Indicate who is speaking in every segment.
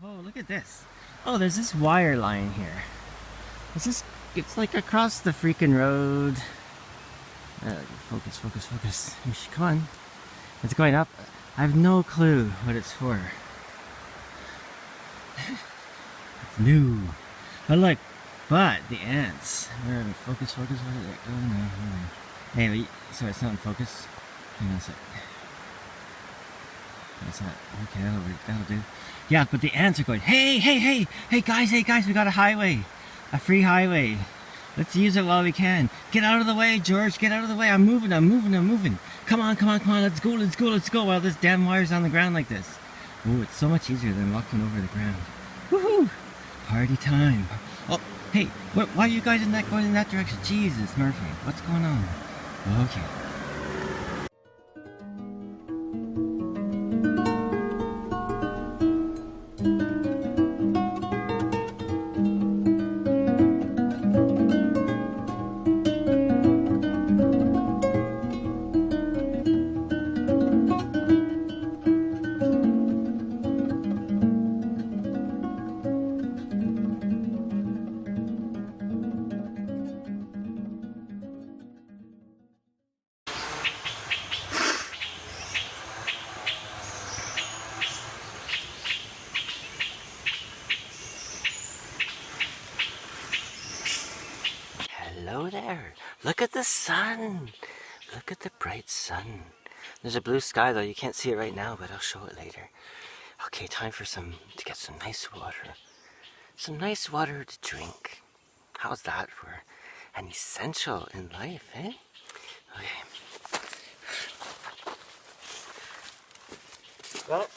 Speaker 1: Oh, look at this. Oh, there's this wire line here. It's like across the freaking road. Focus, focus, focus. Come on. It's going up. I have no clue what it's for. It's new. But look, but the ants. Where are we? Focus, focus, focus. Oh no. Hey, so it's not in focus? Hang on a sec. That's not. Okay, that'll do. Yeah, but the ants are going, hey guys, we got a highway. A free highway. Let's use it while we can. Get out of the way, George, get out of the way. I'm moving. Come on, let's go while this damn wire's on the ground like this. Oh, it's so much easier than walking over the ground. Woohoo! Party time. Oh, hey, why are you guys going in that direction? Jesus, Murphy, what's going on? Okay. Hello there. Look at the sun. Look at the bright sun. There's a blue sky though. You can't see it right now, but I'll show it later. Okay, time for to get some nice water. Some nice water to drink. How's that for an essential in life, eh? Okay. Well,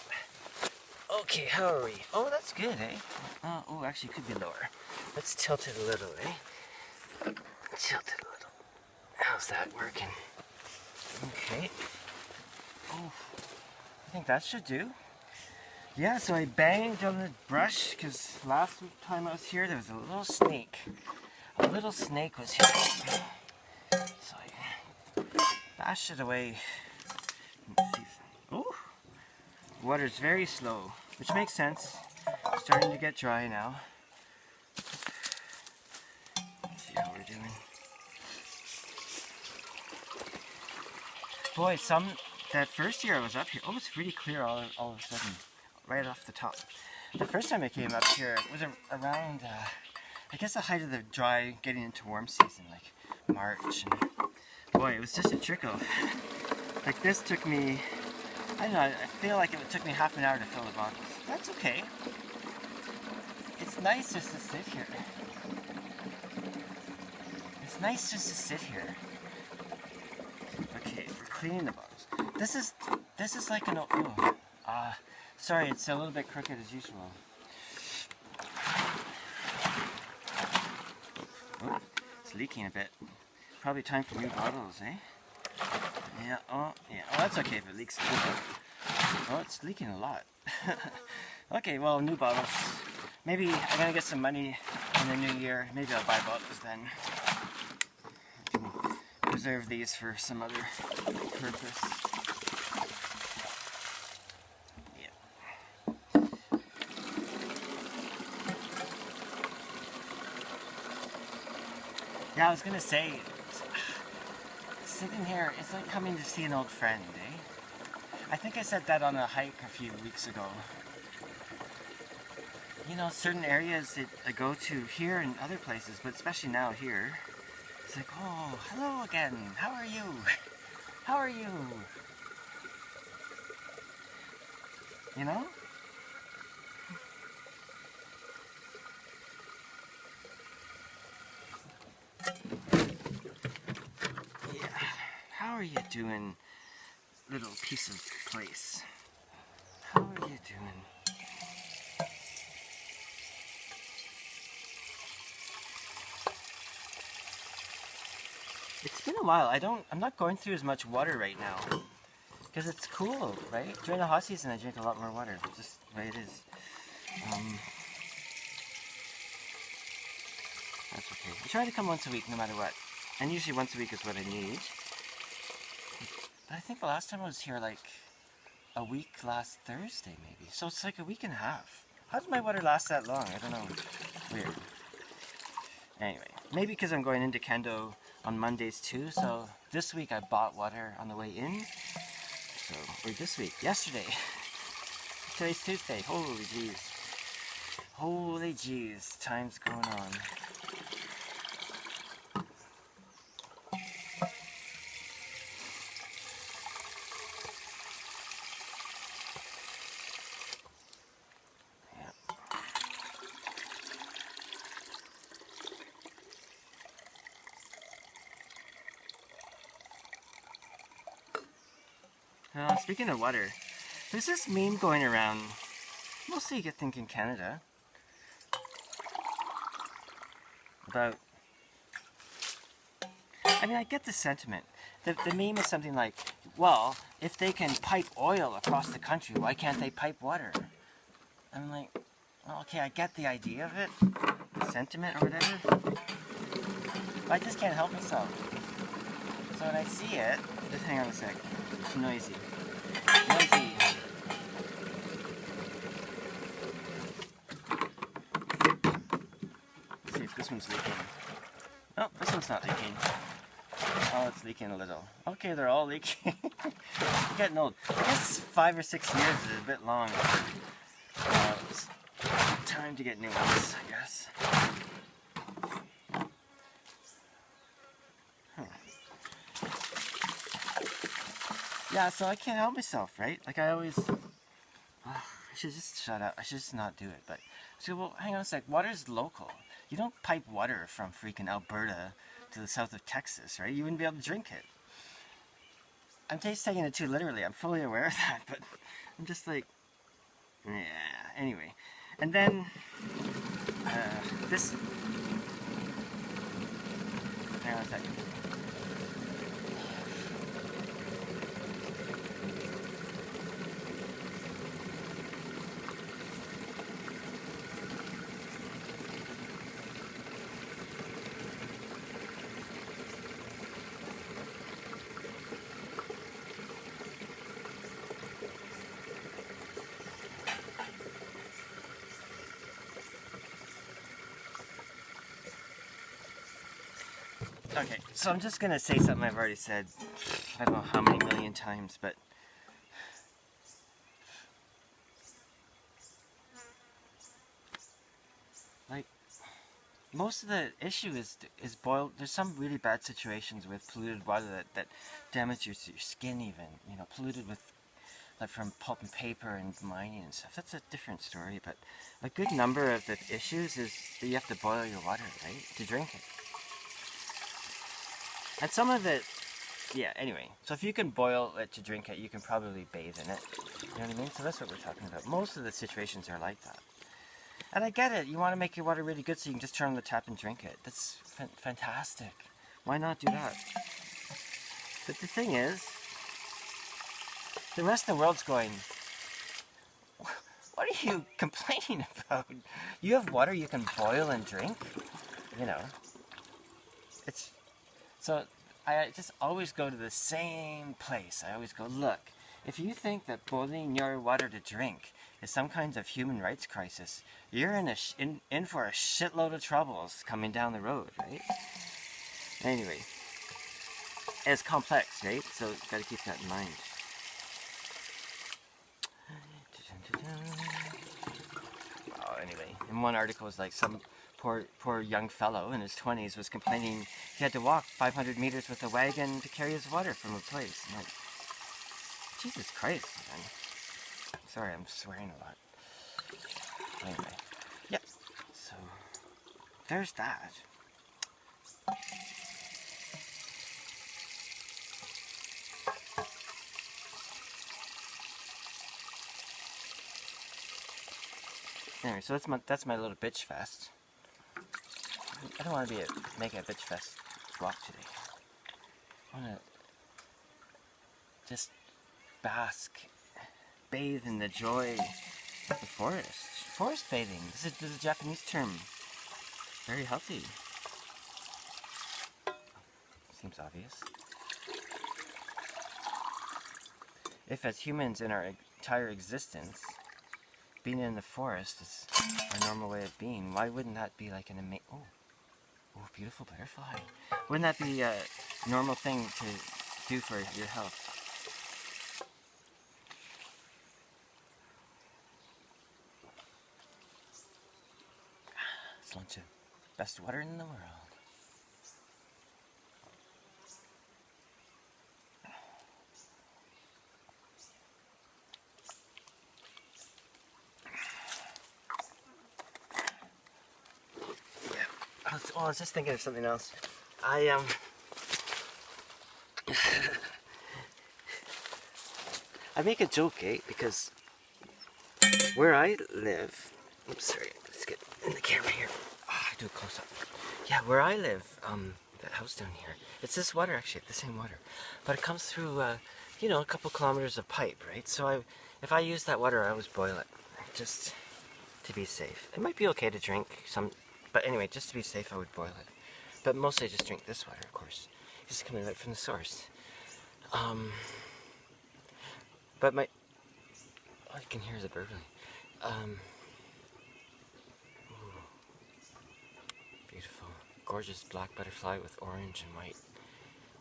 Speaker 1: okay, how are we? Oh, that's good, eh? Oh, actually, it could be lower. Let's tilt it a little, eh? Tilt it a little. How's that working? Okay. Oh, I think that should do. Yeah, so I banged on the brush because last time I was here there was a little snake. A little snake was here. So I bashed it away. Oh, water's very slow, which makes sense. It's starting to get dry now. Let's see how we're doing. Boy, that first year I was up here, oh, it's really clear all of a sudden, right off the top. The first time I came up here, it was around, I guess the height of the dry, getting into warm season, like March. And boy, it was just a trickle. Like this took me, I don't know, I feel like it took me half an hour to fill the bottles. That's okay. It's nice just to sit here. It's nice just to sit here. Okay, we're cleaning the bottles. This is like an, sorry, it's a little bit crooked as usual. Oh, it's leaking a bit. Probably time for new bottles, eh? Yeah, oh, that's okay if it leaks a little bit. Oh, it's leaking a lot. Okay, well, new bottles. Maybe I'm gonna get some money in the new year. Maybe I'll buy bottles then. I can reserve these for some other purpose. Yeah, I was gonna say, sitting here, it's like coming to see an old friend, eh? I think I said that on a hike a few weeks ago. You know, certain areas that I go to here and other places, but especially now here, it's like, oh, hello again, how are you? How are you? You know? Yeah. How are you doing, little piece of place? How are you doing? It's been a while. I'm not going through as much water right now. Because it's cool, right? During the hot season I drink a lot more water. Just the way it is. That's okay. I try to come once a week no matter what. And usually once a week is what I need. But I think the last time I was here like a week last Thursday maybe. So it's like a week and a half. How does my water last that long? I don't know. Weird. Anyway, maybe because I'm going into Kendo on Mondays too, so this week I bought water on the way in. So, or this week, yesterday. Today's Tuesday. Holy jeez. Holy jeez. Time's going on. Speaking of water, there's this meme going around, mostly you get think in Canada, about, I mean, I get the sentiment. The meme is something like, well, if they can pipe oil across the country, why can't they pipe water? I'm like, well, okay, I get the idea of it, the sentiment or whatever, but I just can't help myself. So when I see it, just hang on a sec, it's noisy. Noisy. Let's see if this one's leaking. Oh, this one's not leaking. Oh, it's leaking a little. Okay, they're all leaking. I'm getting old. I guess 5 or 6 years is a bit long. It's time to get new ones, I guess. Yeah, so I can't help myself, right? Like I always, I should just shut up. I should just not do it. But so, well, hang on a sec. Water's local. You don't pipe water from freaking Alberta to the south of Texas, right? You wouldn't be able to drink it. I'm just taking it too literally. I'm fully aware of that, but I'm just like, yeah. Anyway, and then this. Hang on a second. Okay, so I'm just gonna say something I've already said, I don't know how many million times, but like most of the issue is boiled. There's some really bad situations with polluted water that damage your skin, even, you know, polluted with like from pulp and paper and mining and stuff. That's a different story, but a good number of the issues is that you have to boil your water, right, to drink it. And some of it, yeah, anyway. So if you can boil it to drink it, you can probably bathe in it. You know what I mean? So that's what we're talking about. Most of the situations are like that. And I get it. You want to make your water really good so you can just turn on the tap and drink it. That's fantastic. Why not do that? But the thing is, the rest of the world's going, what are you complaining about? You have water you can boil and drink? You know. It's... So I just always go to the same place. I always go, look, if you think that boiling your water to drink is some kind of human rights crisis, you're in for a shitload of troubles coming down the road, right? Anyway, it's complex, right? So you've got to keep that in mind. Oh, anyway, in one article it was like some poor young fellow in his 20s was complaining he had to walk 500 meters with a wagon to carry his water from a place. I'm like, Jesus Christ, man. Sorry, I'm swearing a lot. Anyway, yeah, so there's that. Anyway, so that's my little bitch fest. I don't want to make a bitch fest vlog today. I want to just bathe in the joy of the forest. Forest bathing. This is a Japanese term. Very healthy. Seems obvious. If as humans in our entire existence, being in the forest is our normal way of being. Why wouldn't that be like an amazing... Oh, beautiful butterfly. Wouldn't that be a normal thing to do for your health? It's best water in the world. I was just thinking of something else. I make a joke, because where I live, oops, sorry, let's get in the camera here. Oh, I do a close up. Yeah, where I live, that house down here, it's this water actually, the same water, but it comes through, you know, a couple kilometers of pipe, right? So if I use that water, I always boil it, just to be safe. It might be okay to drink but anyway, just to be safe, I would boil it. But mostly I just drink this water, of course. It's coming right from the source. But all you can hear is a burbling. Beautiful. Gorgeous black butterfly with orange and white.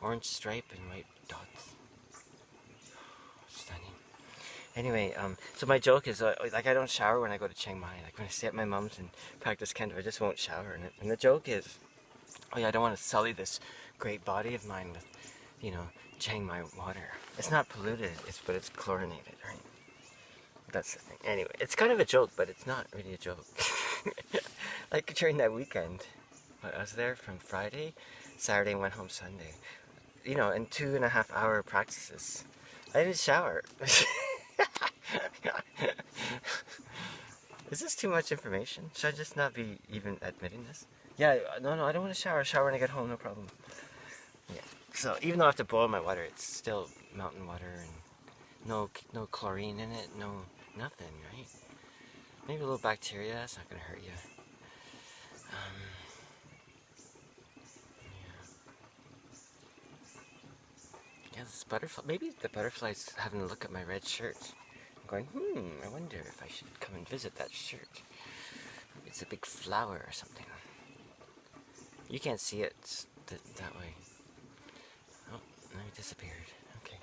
Speaker 1: Orange stripe and white dots. Stunning. Anyway, so my joke is, like, I don't shower when I go to Chiang Mai. Like, when I stay at my mom's and practice kendo, I just won't shower in it. And the joke is, oh yeah, I don't want to sully this great body of mine with, you know, Chiang Mai water. It's not polluted, but it's chlorinated, right? That's the thing. Anyway, it's kind of a joke, but it's not really a joke. Like during that weekend, I was there from Friday, Saturday, and went home Sunday. You know, in 2.5 hour practices. I didn't shower. Is this too much information? Should I just not be even admitting this? Yeah, no, I don't want to shower. Shower when I get home, no problem. Yeah. So even though I have to boil my water, it's still mountain water and no chlorine in it, nothing, right? Maybe a little bacteria. It's not gonna hurt you. Yeah, this butterfly. Maybe the butterfly's having a look at my red shirt. I'm going, I wonder if I should come and visit that shirt. Maybe it's a big flower or something. You can't see it that way. Oh, now it disappeared. Okay.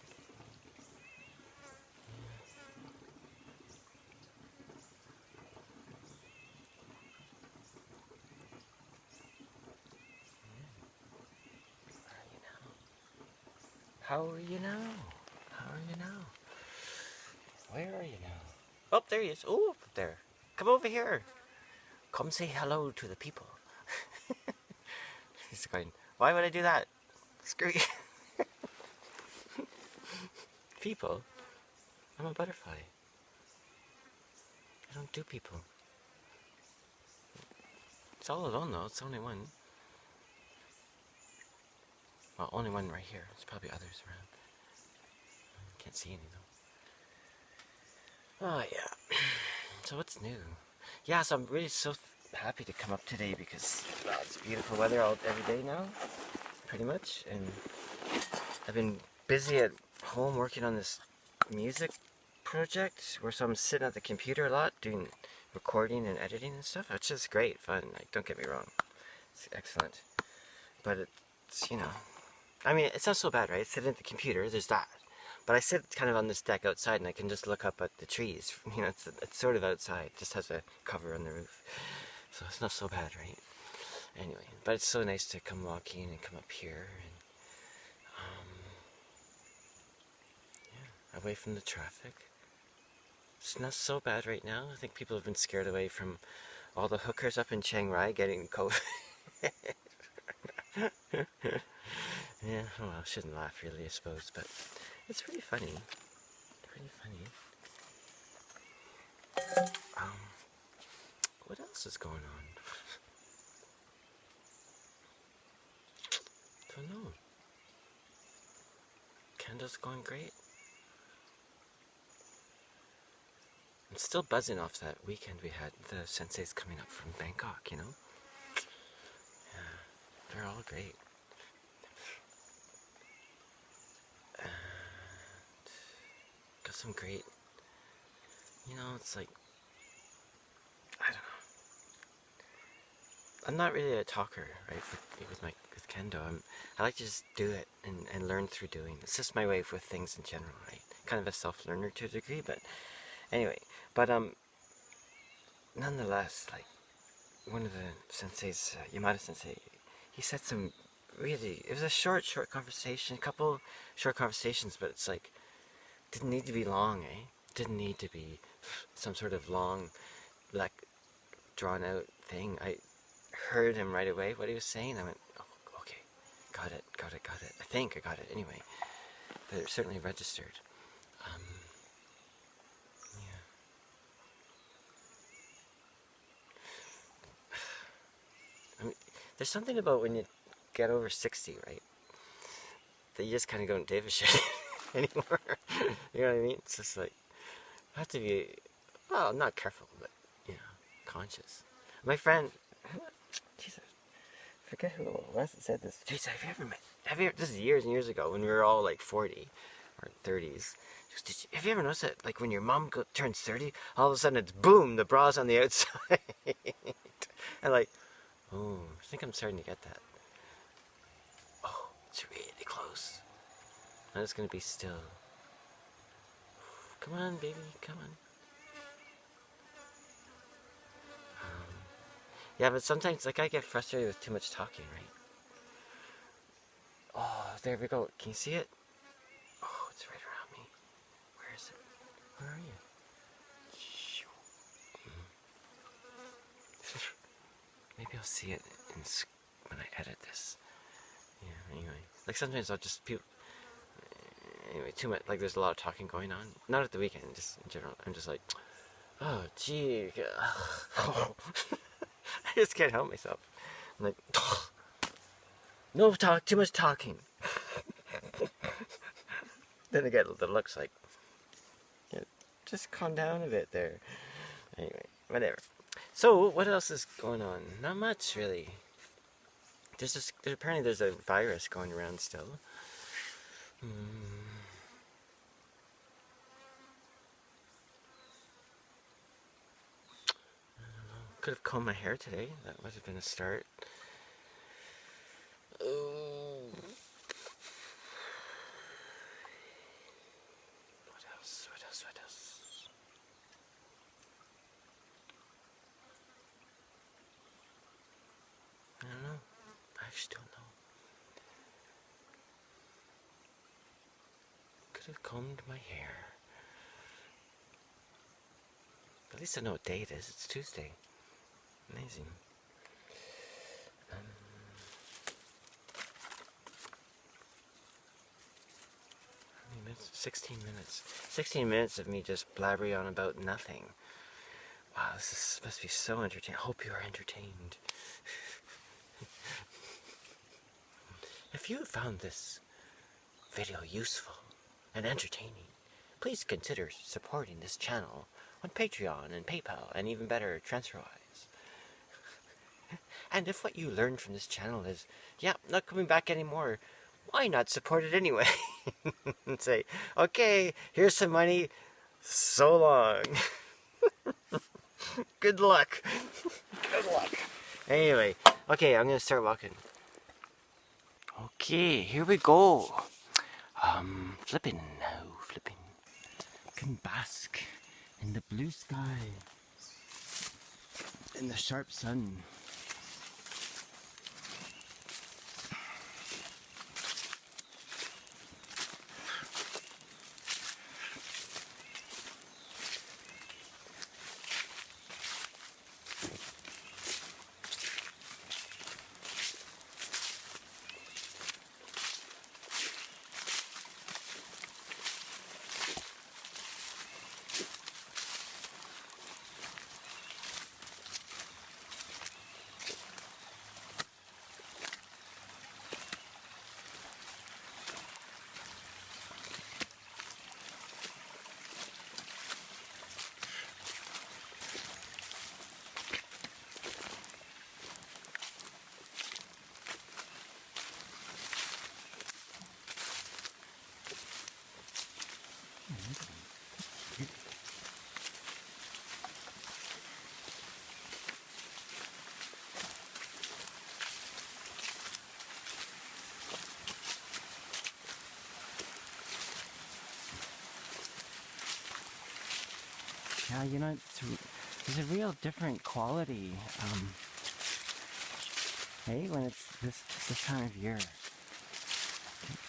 Speaker 1: How are you now? How are you now? Where are you now? Oh, there he is. Oh, up there. Come over here. Come say hello to the people. He's going, why would I do that? Screw you. People? I'm a butterfly. I don't do people. It's all alone though. It's only one. Well, only one right here. There's probably others around. Can't see any though. Oh yeah. So what's new? Yeah, so I'm really so happy to come up today because it's beautiful weather every day now, pretty much. And I've been busy at home working on this music project so I'm sitting at the computer a lot doing recording and editing and stuff, which is great fun. Like, don't get me wrong, it's excellent. But it's, you know, I mean, it's not so bad, right? Sitting at the computer, there's that. But I sit kind of on this deck outside and I can just look up at the trees. You know, it's sort of outside, just has a cover on the roof. So it's not so bad, right? Anyway, but it's so nice to come walking and come up here and away from the traffic. It's not so bad right now. I think people have been scared away from all the hookers up in Chiang Rai getting COVID. Yeah, well, I shouldn't laugh really, I suppose, but it's pretty funny. Pretty funny. What else is going on? Don't know. Kendo's going great. I'm still buzzing off that weekend we had. The senseis coming up from Bangkok, you know? Yeah, they're all great. And got some great, you know, it's like I'm not really a talker, right? With kendo, I like to just do it and learn through doing. It's just my way with things in general, right? Kind of a self-learner to a degree, but anyway. But nonetheless, like one of the senseis, Yamada Sensei, he said some really. It was a short conversation, a couple short conversations, but it's like didn't need to be long, eh? Didn't need to be some sort of long, like drawn out thing. I heard him right away what he was saying. I went, oh, okay, got it. I think I got it anyway, but it certainly registered. Yeah. I mean, there's something about when you get over 60, right? That you just kind of don't give a shit anymore. You know what I mean? It's just like, I have to be, well, not careful, but, you know, conscious. My friend, Jesus, I forget who it was that said this. Jesus, this is years and years ago when we were all like 40 or 30s. Have you ever noticed that, like, when your mom turns 30, all of a sudden it's boom, the bra's on the outside? And like, oh, I think I'm starting to get that. Oh, it's really close. I'm just gonna be still. Come on, baby, come on. Yeah, but sometimes, like, I get frustrated with too much talking, right? Oh, there we go. Can you see it? Oh, it's right around me. Where is it? Where are you? Maybe I'll see it when I edit this. Yeah, anyway. Like, sometimes I'll just... Anyway, too much... Like, there's a lot of talking going on. Not at the weekend, just in general. I'm just like... Oh, gee. Oh. I just can't help myself. I'm like... No talk, too much talking. Then I get the looks like... Yeah, just calm down a bit there. Anyway, whatever. So, what else is going on? Not much, really. Apparently there's a virus going around still. Could have combed my hair today. That would have been a start. Oh. What else? I don't know. I actually don't know. Could have combed my hair. At least I know what day it is. It's Tuesday. Amazing. 16 minutes. 16 minutes of me just blabbering on about nothing. Wow, this must be so entertaining. I hope you are entertained. If you found this video useful and entertaining, please consider supporting this channel on Patreon and PayPal, and even better, TransferWise. And if what you learned from this channel is, yeah, not coming back anymore, why not support it anyway? And say, okay, here's some money, so long. Good luck. Good luck. Anyway, okay, I'm gonna start walking. Okay, here we go. Flipping now, flipping. Can bask in the blue sky, in the sharp sun. Yeah, you know, there's a real different quality, hey, when it's this time of year.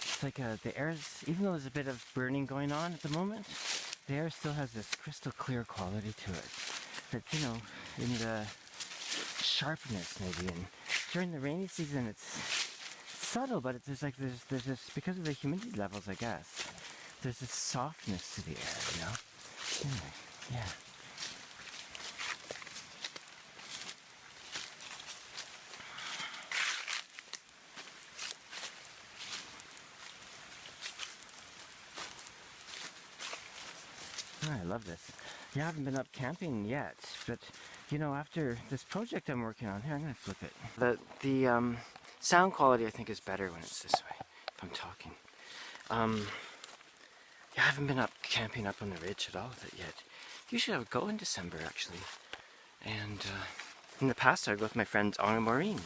Speaker 1: It's like the air's, even though there's a bit of burning going on at the moment, the air still has this crystal clear quality to it. That, you know, in the sharpness maybe, and during the rainy season it's subtle, but there's this, because of the humidity levels, I guess, there's this softness to the air, you know? Anyway, yeah. Oh, I love this. Yeah, I haven't been up camping yet, but you know, after this project I'm working on here, I'm gonna flip it. The sound quality I think is better when it's this way, if I'm talking. Yeah, I haven't been up camping up on the ridge at all with it yet. Usually I would go in December actually, and in the past I'd go with my friends Anna and Maureen,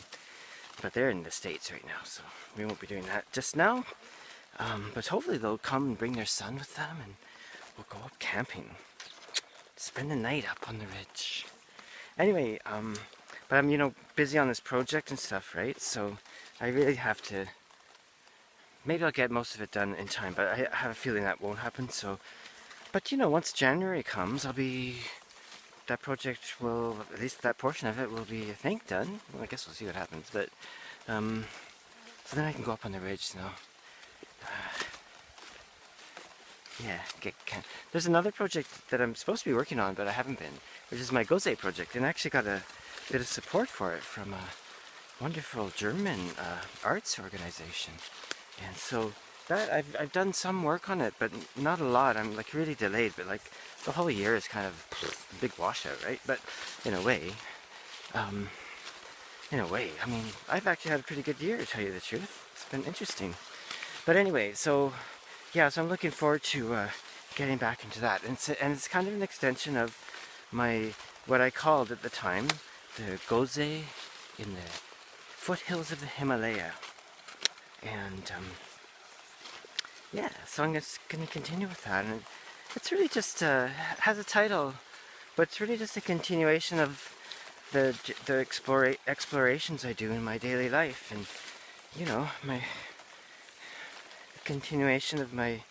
Speaker 1: but they're in the States right now, so we won't be doing that just now. But hopefully they'll come and bring their son with them, and we'll go up camping. Spend the night up on the ridge. Anyway, but I'm, you know, busy on this project and stuff, right? So I really have to, maybe I'll get most of it done in time, but I have a feeling that won't happen, so. But you know, once January comes, that project will, at least that portion of it will be, I think, done. Well, I guess we'll see what happens, but, so then I can go up on the ridge, you know. Yeah, there's another project that I'm supposed to be working on, but I haven't been, which is my Goze project, and I actually got a bit of support for it from a wonderful German arts organization. And so that I've done some work on it, but not a lot. I'm like really delayed, but like the whole year is kind of a big washout, right? But in a way, I mean, I've actually had a pretty good year, to tell you the truth. It's been interesting. But anyway, so yeah, so I'm looking forward to getting back into that, and it's kind of an extension of what I called at the time the Goze in the foothills of the Himalaya, and yeah, so I'm just going to continue with that, and it's really just has a title, but it's really just a continuation of the explorations I do in my daily life, and you know, continuation of my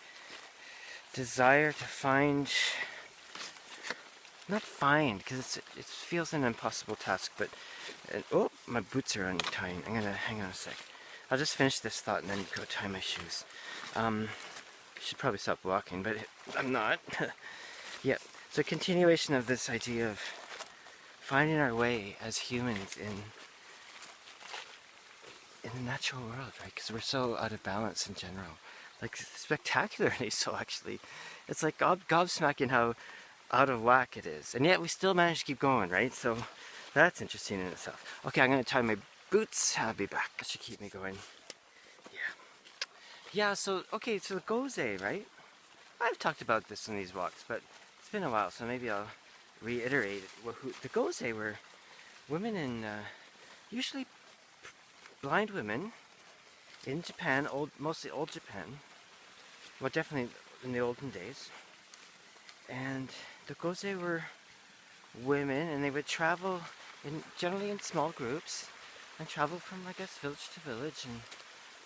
Speaker 1: desire to because it feels an impossible task, but oh, my boots are untying. I'm gonna hang on a sec. I'll just finish this thought and then go tie my shoes. I should probably stop walking, but I'm not. Yeah, so continuation of this idea of finding our way as humans in the natural world, right? Because we're so out of balance in general. Like, spectacularly so, actually. It's like gobsmacking how out of whack it is. And yet we still manage to keep going, right? So that's interesting in itself. Okay, I'm going to tie my boots. I'll be back. That should keep me going. Yeah. Yeah, so, okay, so the Goze, right? I've talked about this in these walks, but it's been a while, so maybe I'll reiterate it. The Goze were women in, usually blind women in Japan, mostly old Japan, well, definitely in the olden days, and the Goze were women, and they would travel generally in small groups, and travel from, I guess, village to village, and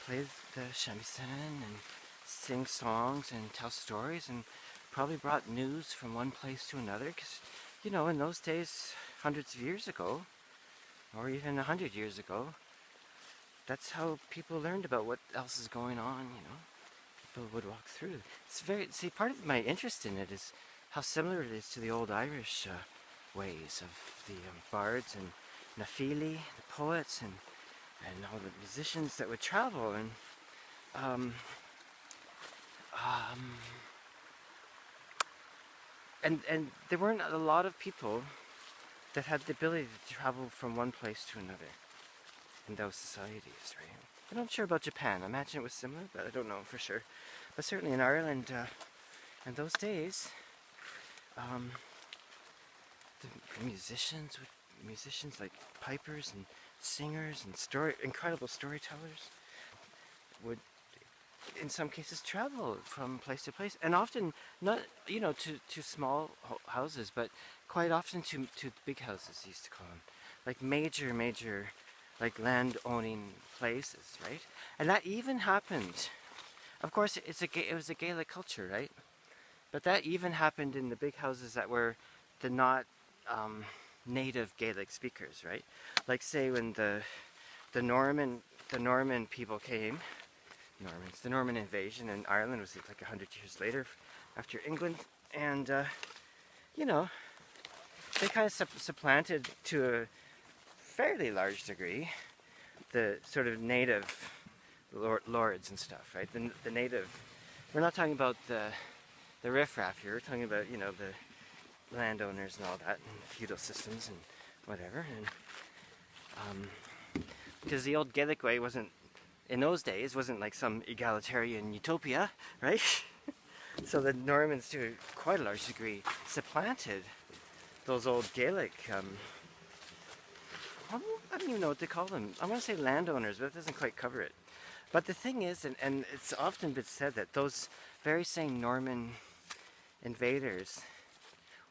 Speaker 1: play the shamisen, and sing songs, and tell stories, and probably brought news from one place to another, because, you know, in those days, hundreds of years ago, or even 100 years ago, that's how people learned about what else is going on, you know. People would walk through. See, part of my interest in it is how similar it is to the old Irish ways of the bards and Nafili, the poets, and all the musicians that would travel, and there weren't a lot of people that had the ability to travel from one place to another in those societies, right? I'm not sure about Japan. I imagine it was similar, but I don't know for sure. But certainly in Ireland, in those days, the musicians like pipers and singers and incredible storytellers would in some cases travel from place to place, and often not, you know, to small houses, but quite often to big houses, used to call them, like major like land owning places, right? And that even happened, of course it was a Gaelic culture, right? But that even happened in the big houses that were the not native Gaelic speakers, right? Like say when the Norman people came, the Norman invasion in Ireland was like 100 years later after England, and you know, they kind of supplanted to a fairly large degree the sort of native lords and stuff, right? The native. We're not talking about the riffraff here. We're talking about, you know, the landowners and all that, and feudal systems and whatever. And because the old Gaelic way wasn't, in those days, wasn't like some egalitarian utopia, right? So the Normans, to quite a large degree, supplanted those old Gaelic. I don't even know what to call them. I want to say landowners, but it doesn't quite cover it. But the thing is, and it's often been said that those very same Norman invaders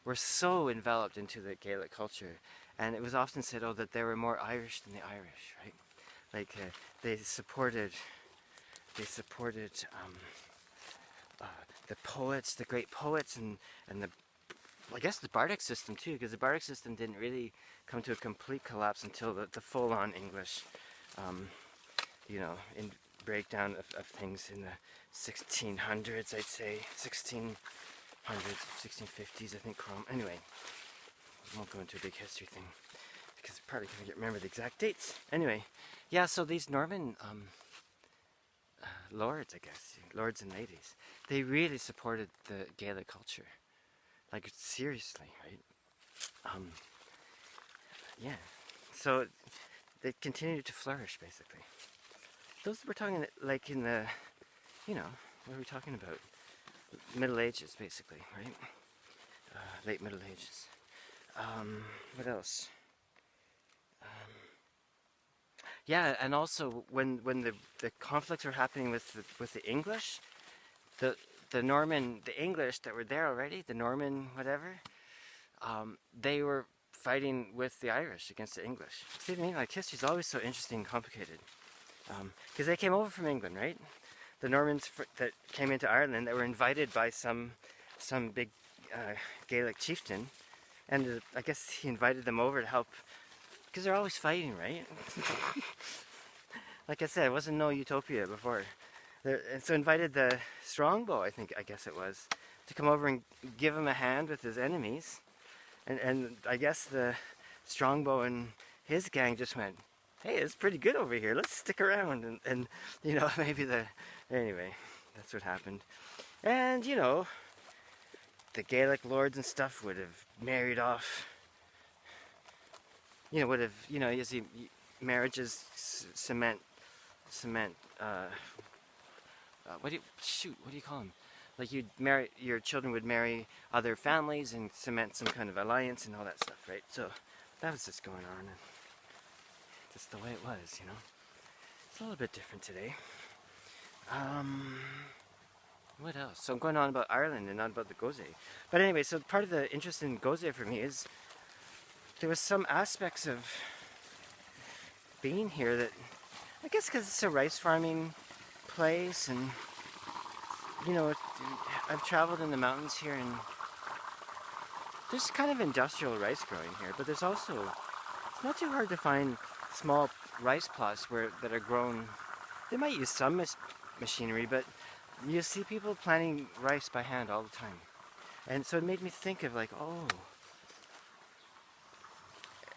Speaker 1: were so enveloped into the Gaelic culture, and it was often said, oh, that they were more Irish than the Irish, right? Like they supported the poets, the great poets, and the, I guess, the bardic system too, because the bardic system didn't really come to a complete collapse until the full-on English, you know, in breakdown of things in the 1600s, I'd say 1600s, 1650s, I think. Anyway, I won't go into a big history thing because I probably can't remember the exact dates. Anyway, yeah. So these Norman lords, I guess, lords and ladies, they really supported the Gaelic culture, like seriously, right? Yeah. So they continued to flourish, basically. Those we're talking like in the, you know, what are we talking about? Middle Ages, basically, right? Late Middle Ages. What else? Yeah, and also when the conflicts were happening with the English, the the English that were there already, the Norman whatever, they were fighting with the Irish against the English. See what I mean? Like history's always so interesting and complicated. Because they came over from England, right? The Normans that came into Ireland, that were invited by some big Gaelic chieftain, and I guess he invited them over to help, because they're always fighting, right? Like I said, it wasn't no utopia before. And so invited the Strongbow, I guess it was, to come over and give him a hand with his enemies. And I guess the Strongbow and his gang just went, hey, it's pretty good over here. Let's stick around. And you know, anyway, that's what happened. And, you know, the Gaelic lords and stuff would have married off, you know, you see, marriages cement, what do you call them? Like your children would marry other families and cement some kind of alliance and all that stuff, right? So that was just going on, and just the way it was, you know. It's a little bit different today. What else? So I'm going on about Ireland and not about the Goze. But anyway, so part of the interest in Goze for me is there was some aspects of being here that, I guess because it's a rice farming place, and you know, I've traveled in the mountains here, and there's kind of industrial rice growing here, but there's also, it's not too hard to find small rice plots that are grown. They might use some machinery, but you see people planting rice by hand all the time. And so it made me think of like, oh,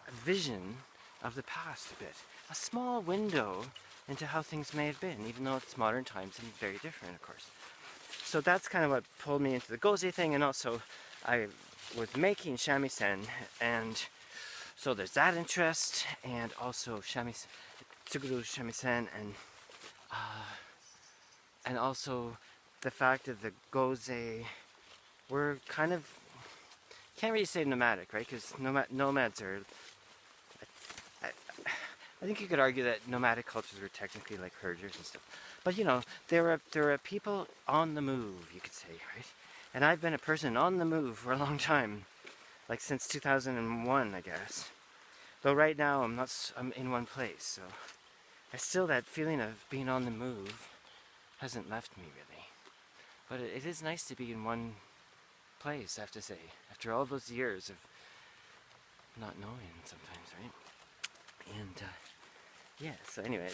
Speaker 1: a vision of the past a bit. A small window into how things may have been, even though it's modern times and very different, of course. So that's kind of what pulled me into the Goze thing, and also I was making shamisen, and so there's that interest, and also tsuguru shamisen, and also the fact that the Goze were kind of, can't really say nomadic, right? Because nomads are, I think you could argue that nomadic cultures were technically like herders and stuff. But you know, there were people on the move, you could say, right? And I've been a person on the move for a long time, like since 2001, I guess. Though right now I'm in one place, so I still that feeling of being on the move hasn't left me really. But it is nice to be in one place, I have to say, after all those years of not knowing sometimes, right? And yeah, so anyway,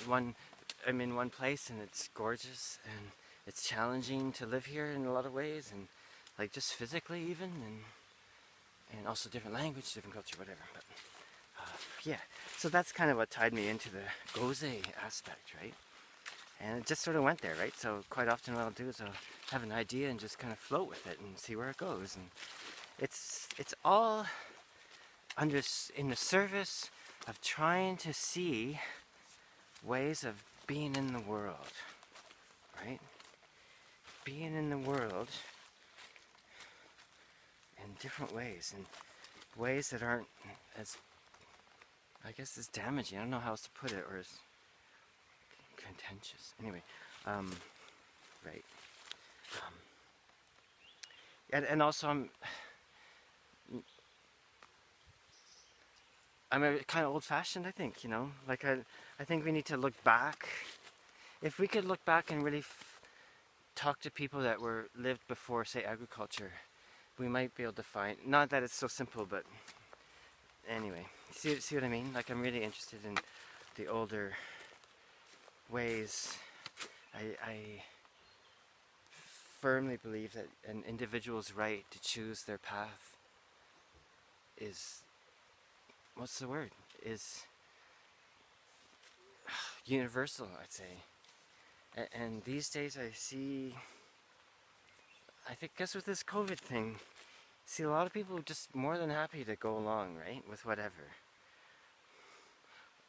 Speaker 1: I'm in one place and it's gorgeous and it's challenging to live here in a lot of ways, and like just physically even, and also different language, different culture, whatever. But yeah, so that's kind of what tied me into the goze aspect, right? And it just sort of went there, right? So quite often what I'll do is I'll have an idea and just kind of float with it and see where it goes. And it's all in the service of trying to see ways of being in the world, right? Being in the world in different ways, and ways that aren't as, I guess, as damaging. I don't know how else to put it, or as contentious. Anyway, right. And also I'm a kind of old-fashioned, I think, you know? Like, I think we need to look back. If we could look back and really talk to people that lived before, say, agriculture, we might be able to find, not that it's so simple, but anyway, see what I mean? Like, I'm really interested in the older ways. I firmly believe that an individual's right to choose their path is, what's the word? Is universal, I'd say. And these days I see, I think, guess with this COVID thing, see a lot of people just more than happy to go along, right, with whatever.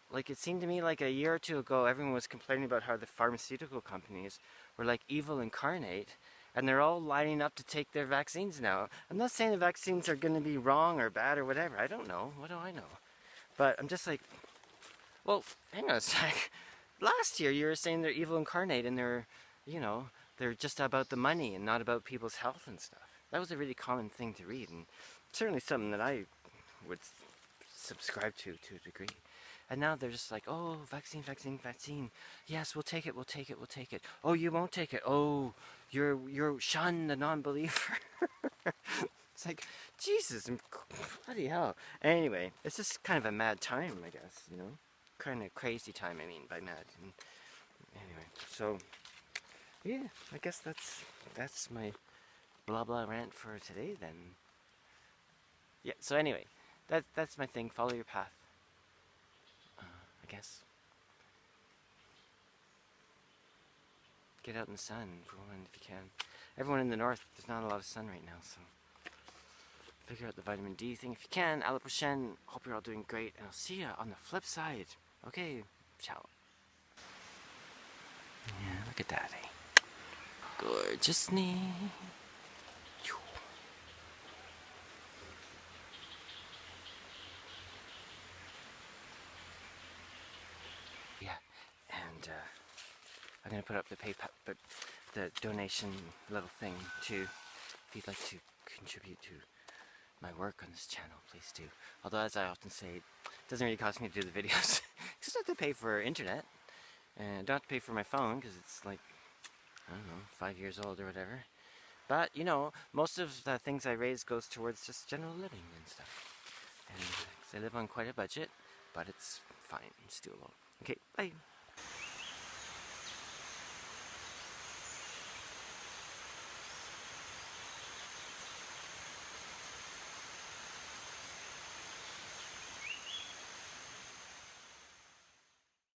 Speaker 1: Like, it seemed to me like a year or two ago, everyone was complaining about how the pharmaceutical companies were like evil incarnate, and they're all lining up to take their vaccines now. I'm not saying the vaccines are going to be wrong or bad or whatever. I don't know. What do I know? But I'm just like, well, hang on a sec. Last year you were saying they're evil incarnate and they're, you know, they're just about the money and not about people's health and stuff. That was a really common thing to read, and certainly something that I would subscribe to a degree. And now they're just like, oh, vaccine, vaccine, vaccine. Yes, we'll take it, we'll take it, we'll take it. Oh, you won't take it. Oh, you're shun the non-believer. It's like, Jesus, bloody hell. Anyway, it's just kind of a mad time, I guess, you know? Kind of crazy time, I mean, by mad. And anyway, so, yeah, I guess that's my blah blah rant for today then. Yeah, so anyway, that's my thing. Follow your path. I guess. Get out in the sun, everyone, if you can. Everyone in the north, there's not a lot of sun right now, so figure out the vitamin D thing if you can. A la prochaine. Hope you're all doing great, and I'll see you on the flip side. Okay, ciao. Yeah, look at that, eh? Gorgeous knee. Yeah, and I'm gonna put up the PayPal, but the donation little thing too. If you'd like to contribute to my work on this channel, please do. Although, as I often say, it doesn't really cost me to do the videos. Because I have to pay for internet, and I don't have to pay for my phone because it's like, I don't know, 5 years old or whatever. But, you know, most of the things I raise goes towards just general living and stuff. And I live on quite a budget, but it's fine, it's doable. Okay, bye.